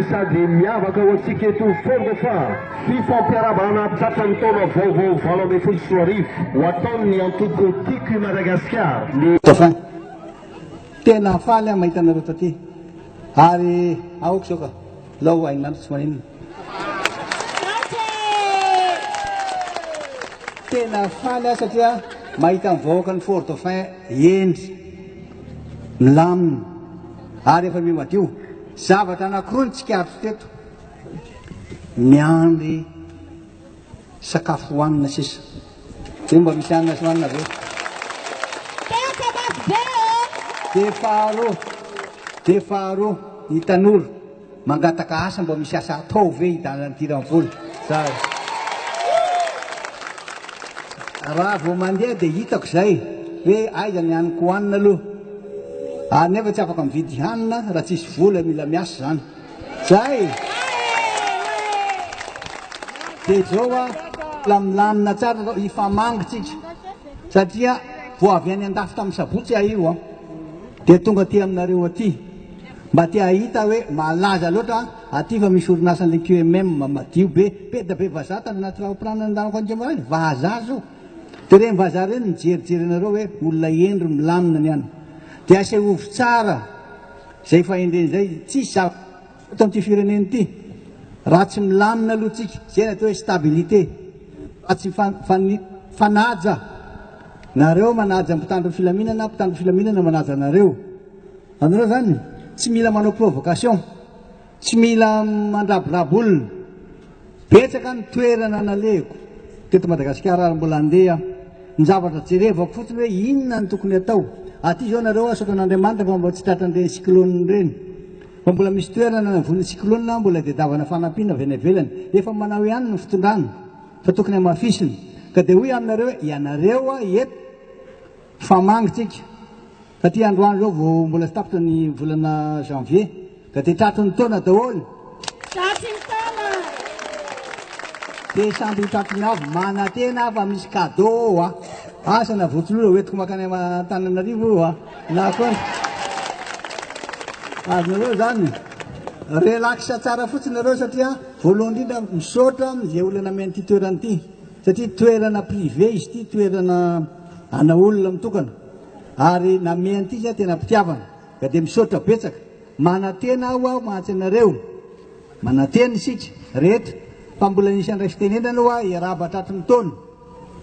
sady miavaka ho antsika eto Fort Dauphin fifampiarahana tratran'ny taona vaovao valo ambin'ny folo sy roa arivo ho ataon'ny antoko tiako i Madagasikara. Dauphin tena faly aho mahita anareo taty ary aoko zao ka lao ainandro tsy maninona tena faly aho satria mahita mivahoaka ny Fort Dauphin endry milamina ary efa mimadio zavatra anankiroa ny tsikaritro teto miandry sakafo hohanina sisa dia mba misy hanina sy hohanina ve de faharoa ny tanora mangataka asa mba misy asa atao ve hidanany tiram-bola zay raha vao mandeha dia hitako zay hoe aiza ny haniko hohanina aloha ary nefa tsy afaka mividy hanina raha tsisy vola mila miasa zany zay dia zao a lamilamina tsara ifamangitsika satria vo avy any an-dafy tamin'ny sabotsy aho io a dia tonga ty aminareo aty mba tia hita hoe malaza loatra aty fa misy orinasan'le QMM madio be peda be vazaha tany anaty fampirana ndanako andriamarany vazaha zao dia reny vazaha reny mijerijery anareo hoe olona endry milamina ny any dia asehovo tsara zay fahendreny zay tsisy zavatra amty fireneny ity raha tsy milamina aloha tsika zay ny atao hoe stabilité raha tsy fanaja nareo manaja mpitandro filaminana manaja nareo zany tsy mila manao provocation tsy mila mandraborabo olona betsaka ny toerana naleko teto Madagasikara ary mbola andeha ny zavatra jerevako fotsiny hoe inona ny tokony atao aty zao nareo asaoko an'Andriamanitra fa mba tsy tratran'ireny cyclone reny fa mbola misy toerana navon'ny cyclone mbola diadavana fanampiana avy any ivelany efa manao ihany ny fitondrana fa tokony hamafisina ka dia hoy aminareo hoe ianareo a eto famangitsika satria androany zao vao mbola tsy tapitra ny volana janvier ka dia tratry ny taona daholo dia samby tratry ny avy manantena fa misy cadeau a asana votsolora hoentiko makany Antananarivo io a na koa azonareo zany relaxa tsara fotsiny nareo satria voalohany indrindra misaotra zay olana meny ty toerana ity satria toerana privé izy ty toerana ana olona mitokana ary nameny ity zay tena mpitiavana ka dia misaotra betsaka manantena aho a mahatsy anareo manantena isika rehetra fa mbola nisy andray fitenenana aloha iaraba tratry ny taona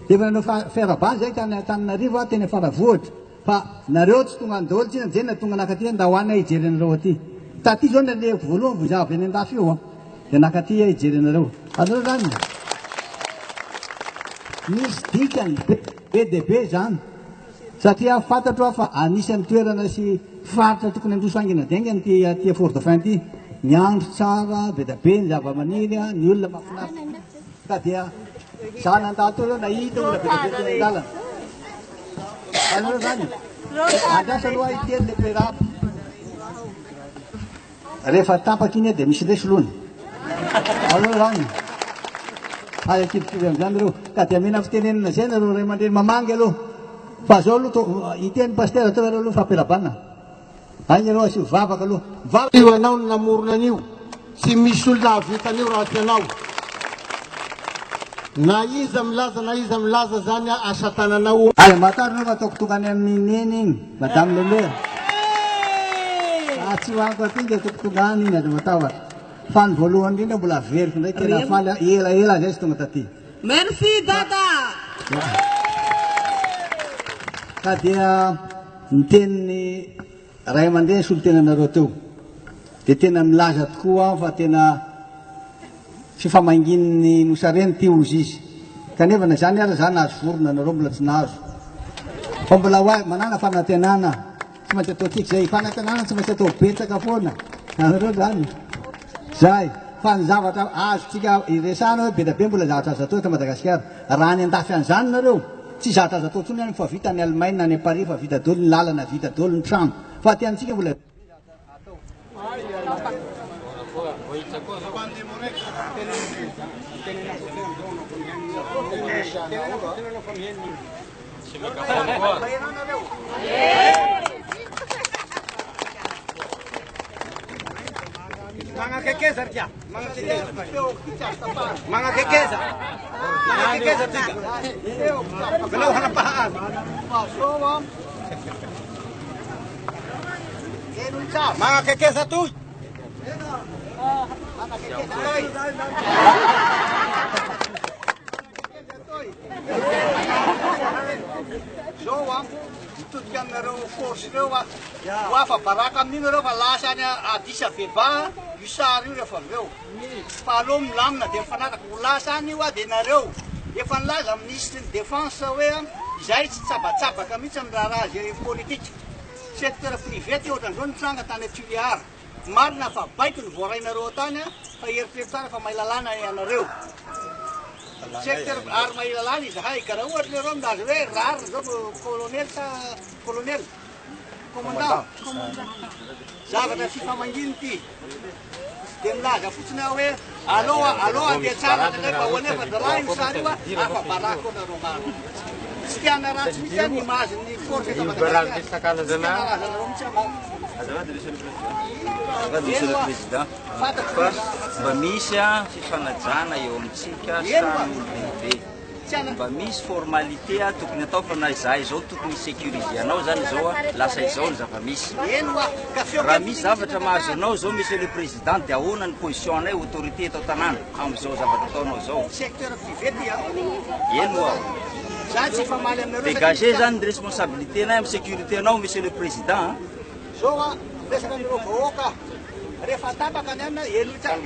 efa nanao fiarabany zay tany Antananarivo a tena faravohatra fa nareo tsy tonga any daholo tsina jena tonga nakaty nda hoany aho hijery anareo aty taty zao nalehako voalohany vao zavy any an-dafy io a dia nakaty aho hijery anareo anareo zany misy dikany be dia be zany satria fantatro fa anisan'ny toerana sy faritra tokony androso angina daingany tia Fort Dauphin ty miandro tsara be dia be ny zava-maniry a ny olona mahafinaritra ka dia za nandato aloha nahita olona be dia be teny an-dalana anareo zany andrasa aloha iteny le perapa rehefa tapaky iny dia misy lesolony anareo zany azy akidikivy am'izany reo ka dia mena fitenenana zay nareo ray aman-dreny mamangy aloha fa zao aloha iteny paster atao areo aloha fampiarabana ainy areo asio vavaka aloha io anao ny namorona an'io tsy misy olona avitan'io raha ty anao na iza milaza zany asa tananao ay matary reo ataoko tongany amin'ny neny igny madame lelera tsy hoaniko aty dia ataoko tongany iny aza matahatra fa ny voalohany indrindra mbola veriko ndray tena faly elaela zay sy tonga taty merci dada ka dia ny teniny ray aman-dreny solotenanareo teo dia tena milaza tokoa fa tena fifamangininy nosareny ty ozy izy kanefa na zany ara za nahazo vorona nareo mbola tsy nahazo fa mbola hoa manana fanantenana tsy maintsy atao tiky zay fanantenana tsy maintsy atao betsaka foana nareo zany zay fa ny zavatra azontsika iresana hoe be da be mbola zavatra azo atao eto Madagasikara raha ny andafy an'izany nareo tsy zavatra azo atao tsony ihany fa vita ny Allemagne na ny Paris fa vita daholo ny lalana vita daholo ny trano fa aty antsika mbola Mga kekeza tia, mga kekeza. Mga kekeza. Mga kekeza tia. Belau hanapahan. Mga kekeza tu. Zoa, tutkan naro force naro wa fa baraka amin'iny reo fa lasa ny adisa veva isary io rehefa aveo fahaloha milamina dia mifanaraka ho lasa any io dia nareo efa nilaza amin'ny ministre ny défense hoe izay tsy tsabatsabaka mihitsy amin'ny raha azy politika secteur privé ty ohatran'izao nitranga tany Tuileries marina fa baiko ny voarainareo tany fa eritreritana fa mailalana ianareo secteur ary mailalana izy hay ka raha ohatra reo milaza hoe rarina zao colonel sa colonel commandant zavatra tsy famanginy ty dia milaza fotsiny aho hoe aloha andeha tsara mba hoanefa de raha iny sary io afa barako nareo maro tsy tiana ratsy mihitsy any image ny force eto Madagasikara Monsieur le Président, mba misy fifanajana eo amintsika samy lehibe. Mba misy formalité tokony atao fa na izahay izao tokony sécuriser anao zany izao lasa izao ny zava-misy. Raha misy zavatra mahazo anao zao Monsieur le Président dia ahoana ny position anay autorité eto tanàna amin'izao zavatra ataonao zao. secteur privé ty Eno ao. zany tsy famaly aminareo Dégager zany ny responsabilité anay amin'ny sécurité anao Monsieur le Président. zao resaka amin'ireo vahoaka rehefa tapaka ny amina eno tsara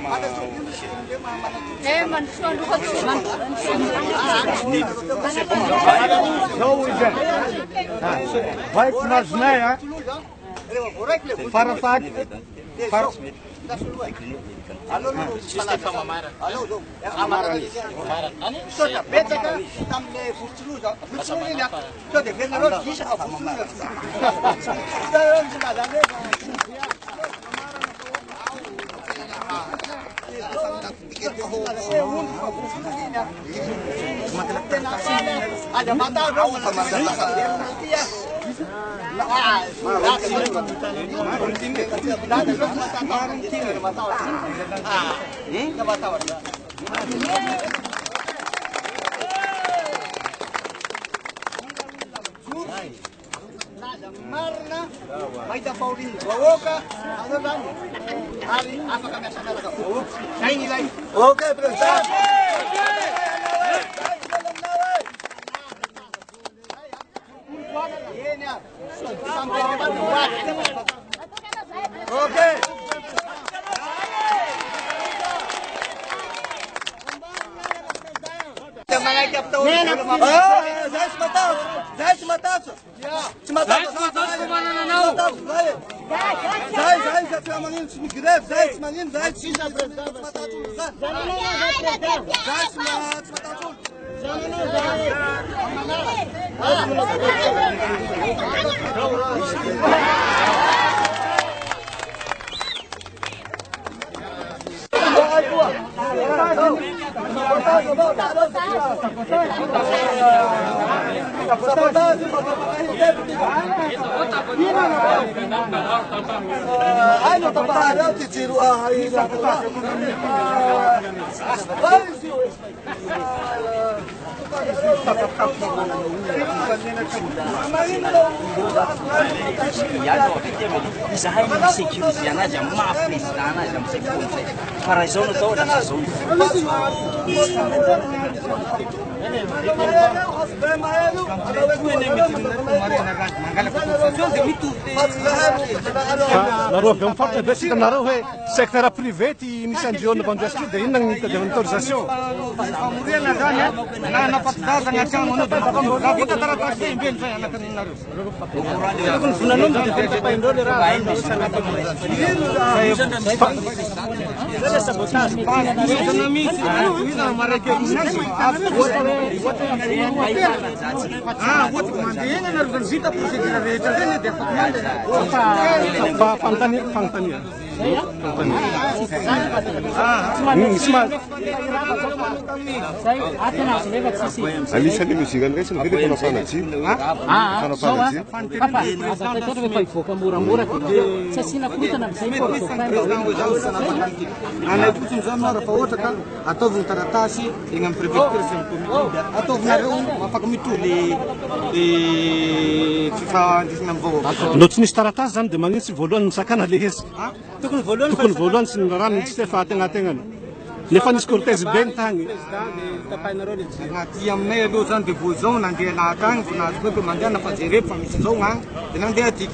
Vai com nós, né? rehefa voaraiky le Farafate. Allo zao sotra betsaka tamin'le votsoloza votsoloza iny sao dia venareo disaka votsoloza ada mata reo marina mahita Pauline vahoaka anao zany ary afaka miasa miaraka vahoaka zay ny ilay Ok, presidente. eny a Ok. manaiky apitao Zay tsy matahotra. Zay tsy matahotra. Tsy matahotra. Zay satria magnino tsy migrevy. Zay tsy magnino. Zay tsy matahotra. Zay tsy matahotra. Ai, não tá parado, te tiro a raiz da Izahay ny sécuriser anazy amin'ny maha-président anazy amin'izay fotoana izay. Fa raha izao no atao lasa izao. nareo avy amin'ny faritra besika nareo hoe secteur privé ty misy andriona vandroasy ty dia inona ny tadiavana autorisation famoriana zany na napatidazana trano anao da vita taratasy imbeny zay anakanareo tokony vonanao mitapaindreo le raha Anisan'ny muzika ndraiky ny vile fanafanatsy. ataovy ny taratasy eny amin'ny préfecture sy amin'ny comité ataovinareo afaka mitoly fifandrisana amin'ny vaovao. No tsy nisy taratasy zany dia manintsy voalohany misakana le izy. Tokony voalohany sy ny rano tsy efa ategnategnany. Nefa nisy cortège be ny tagny. Anaty aminay aloha zany dia voazao nandeha lahatagny fa nahazo koe mandeha nafajereko fa misy zao gn'agny dia nandeha aty.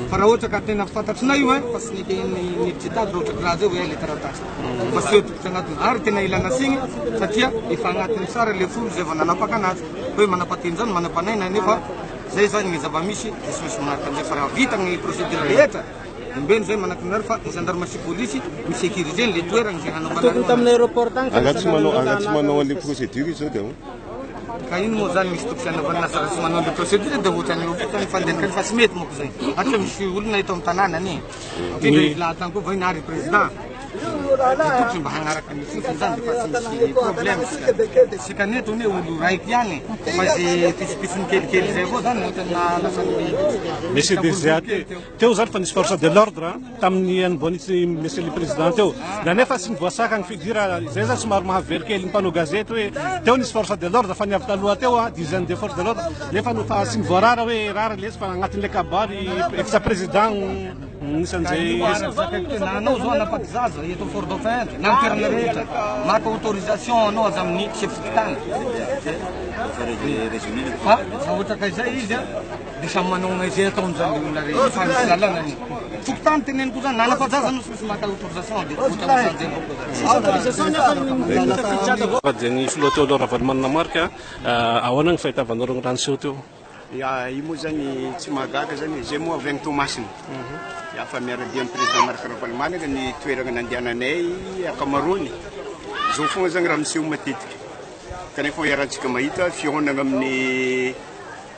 Fa raha ohatra ka tena fantatrinay io fa sy niditsy tady raha ohatra ka raha zay hoe le taratasy. Fa sy hoetokotry agnatiny ary tena ilana signy satria efa agnatiny sara le folo zay vao nanapaka anazy. Hoe manapateny zany manapanaina nefa zay zany ny zava-misy dia sy misy manaraka an'izay fa raha vita ny procédure rehetra mbeny zay manakinary fa ny gendarme sy polisy misécurisé le toerana zay hanaovanatokony tamin'ny aéroport tagny Agatsy manao an'le procédure zao dia ka iny moa zany misy tokony hanaovana sara sy manao le procédure dia ohatrany ohatrany fandenikany fa tsy mety moko zay atria misy olona eto amin'ny tanàna any indrindra lahatany koa vainy ary président tokony mba hagnaraka ny fifiny zany dia fa tsy misy problème sika neto ne olo raiky ihany fa zay pisipifiny kelikely zay avao zany ohatrany lasany Monsieur Désiré teo zany fa nisy force de l'ordre tamin'ny anibonitsy monsieur le président teo da nefa sy nivoasaka ny figura zay zany somary mahavery kely ny mpanao gazety hoe teo nisy force de l'ordre fa niavy taloha teo dizaine de force de l'ordre nefa no fa sy nivoarara hoe rara lesy fa agnatin'le kabary ex président nisan'izay anao zao anapaty zaza eto fort dauphin na amin'ny toerana rehetra maka autorisation anao azy amin'ny chef tany fa ohatra ka izay izy dia samy manao izay ataon'izany olona rehetra fa misy lalàna ny tokotany teneniko zany nanapajaza anao sy misy maka autorisation dia raha dia ny filoha teo aloha raha valimanina marika ahoana ny fahitavanao rano seho teo io moa zany tsy mahagaga zany zay moa avy agny Tomasina fa miaradia amin'ny président Marc Ravalomanana ny toerana nandehananay akamarony zao fogna zany raha miseho matetika kanefa iarahantsika mahita fihonana amin'ny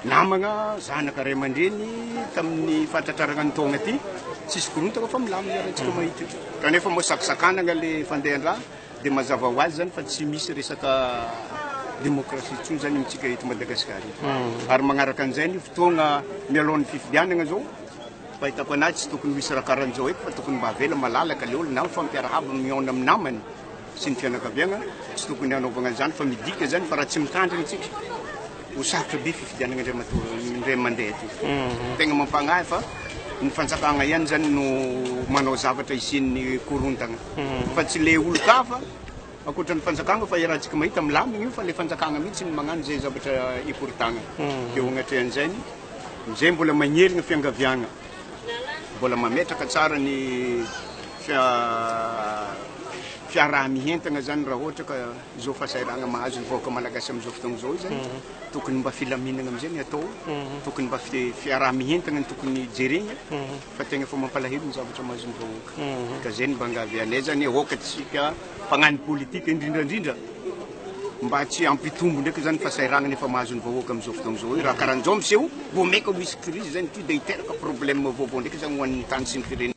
namagna zanaka ray aman-dreny tamin'ny fahatatrarana ny taogna aty tsisy korontana fa milamina iarahantsika mahita kanefa moa sakisakanana le fandehan-draha dia mazava ho azy zany fa tsy misy resaka démocratie tsony zany amitsika eto Madagasikara ary magnaraka an'izay ny fotoagna mialohan'ny fifidianana zao fahitako anazy tsy tokony misy raha karan'izao eky fa tokony mba avela malalaka le olona na fampiarahaba miona amin'ny namany sy ny fianakaviagna tsy tokony hanaovana an'izany fa midika zany fa raha tsy mitandrina tsika ho sarotra be fifidianana indray mandeha aty tegna mampagnahy fa ny fanjakagna ihany zany no manao zavatra isian'ny korontagna fa tsy le olo-kafa akoatra ny fanjakagna fa iarahantsika mahita milamina io fa le fanjakagna mihitsy ny magnano zay zavatra ikoritagna dia ognatrehan'izany zay mbola magnerigna fiangaviagna mbola mametraka tsara ny fiaraha-mihentagna zany raha ohatra ka zao fahasairagna mahazo ny vahoaka malagasy amin'izao fotoagna zao zany tokony mba filaminagna am'izay ny atao tokony mba fiaraha-mihentagna ny tokony jerena fa tegna fa mampalahelo ny zavatra mahazo ny vahoaka ka zay ny mba angavianay zany ahoakatsika mpagnano politika indrindrandrindra mba tsy ampitombo ndraiky zany fahasairagna nefa mahazo ny vahoaka amin'izao fotoagna zao raha karahan'izao miseho vo maika misy crise zany ty dia hiteraka problème vaovao ndraiky zany ho an'ny tany sy ny firenena